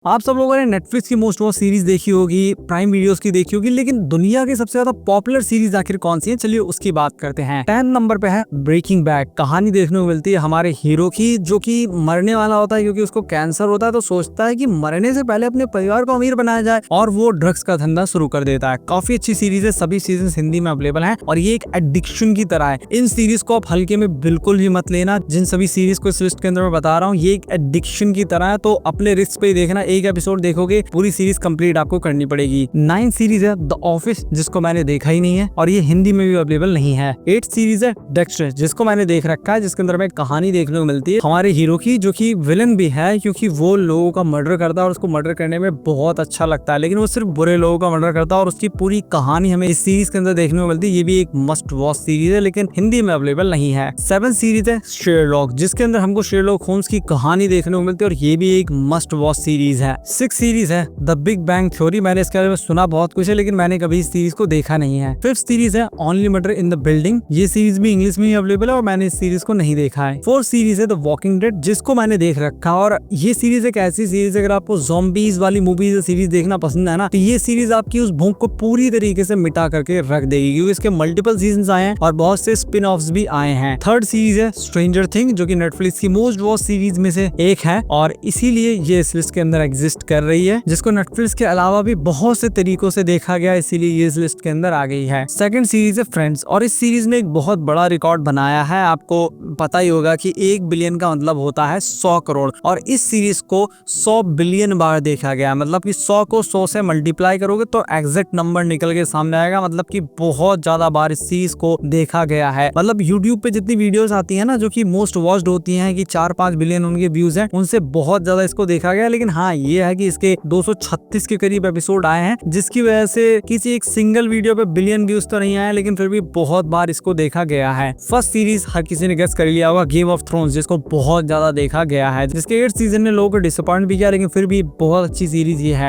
आप सब लोगों ने नेटफ्लिक्स की मोस्ट वॉच सीरीज देखी होगी, प्राइम वीडियोस की देखी होगी, लेकिन दुनिया की सबसे ज्यादा पॉपुलर सीरीज आखिर कौन सी है? चलिए उसकी बात करते हैं। 10 नंबर पे है ब्रेकिंग बैड। कहानी देखने को मिलती है हमारे हीरो की, जो कि मरने वाला होता है क्योंकि उसको कैंसर होता है, तो सोचता है कि मरने से पहले अपने परिवार को अमीर बनाया जाए और वो ड्रग्स का धंधा शुरू कर देता है। काफी अच्छी सीरीज है, सभी सीजन हिंदी में अवेलेबल है और ये एक एडिक्शन की तरह है। इन सीरीज को आप हल्के में बिल्कुल भी मत लेना। जिन सभी सीरीज को इस लिस्ट के अंदर मैं बता रहा हूँ, ये एक एडिक्शन की तरह है, तो अपने रिस्क पे ही देखना। एक एपिसोड देखोगे पूरी सीरीज कंप्लीट आपको करनी पड़ेगी। 9 सीरीज है द ऑफिस, जिसको मैंने देखा ही नहीं है और ये हिंदी में भी अवेलेबल नहीं है। 8 सीरीज है डेक्स्टर, जिसको मैंने देख रखा है, जिसके अंदर में कहानी देखने को मिलती है हमारे हीरो की, जो कि विलन भी है क्योंकि वो लोगों का मर्डर करता है और उसको मर्डर करने में बहुत अच्छा लगता है, लेकिन वो सिर्फ बुरे लोगों का मर्डर करता है और उसकी पूरी कहानी हमें इस सीरीज के अंदर देखने को मिलती है। ये भी एक मस्ट वॉच सीरीज है, लेकिन हिंदी में अवेलेबल नहीं है। 7 सीरीज है शेरलॉक, जिसके अंदर हमको शेरलॉक होम्स की कहानी देखने को मिलती है और ये भी एक मस्ट वॉच सीरीज है। 6 सीरीज है द बिग बैंग थ्योरी। मैंने इसके बारे में सुना बहुत कुछ है, लेकिन मैंने कभी इस सीरीज को देखा नहीं है। 5th सीरीज है only murder in the building. ये सीरीज भी इंग्लिश में ही अवेलेबल है और मैंने इस सीरीज को नहीं देखा है। 4th सीरीज है द वॉकिंग डेड, जिसको मैंने देख रखा और ये सीरीज एक ऐसी सीरीज है, अगर आपको ज़ॉम्बीज वाली मूवीज सीरीज देखना पसंद है ना, तो ये सीरीज आपकी उस भूख को पूरी तरीके से मिटा करके रख देगी, क्योंकि इसके मल्टीपल सीजन आए हैं और बहुत से स्पिन ऑफ्स भी आए हैं। 3rd सीरीज है स्ट्रेंजर थिंग, जो कि नेटफ्लिक्स की मोस्ट वॉच सीरीज में से एक है और इसीलिए ये इस लिस्ट के अंदर एग्जिस्ट कर रही है, जिसको नेटफ्लिक्स के अलावा भी बहुत से तरीकों से देखा गया, इसीलिए ये इस लिस्ट के अंदर आ गई है। 2nd सीरीज है फ्रेंड्स, और इस सीरीज ने एक बहुत बड़ा रिकॉर्ड बनाया है। आपको पता ही होगा कि 1 बिलियन का मतलब होता है 100 करोड़, और इस सीरीज को 100 बिलियन बार देखा गया। मतलब कि 100 को 100 से मल्टीप्लाई करोगे तो एग्जैक्ट नंबर निकल के सामने आएगा। मतलब कि बहुत ज्यादा बार इस सीरीज को देखा गया है। मतलब यूट्यूब पे जितनी वीडियोस आती है ना, जो कि मोस्ट वॉच्ड होती हैं, कि 4-5 बिलियन उनके व्यूज हैं, उनसे बहुत ज्यादा इसको देखा गया। लेकिन हाँ, ये है कि इसके 236 के करीब एपिसोड आए हैं, जिसकी वजह से किसी एक सिंगल वीडियो पे बिलियन व्यूज तो नहीं आए, लेकिन फिर भी बहुत बार इसको देखा गया है। 1st सीरीज हर किसी ने गेस कर लिया होगा, गेम ऑफ थ्रोन्स, जिसको बहुत ज्यादा देखा गया है, जिसके 8 सीजन ने लोगों को डिसअपॉइंट भी किया, लेकिन फिर भी बहुत अच्छी सीरीज ये है।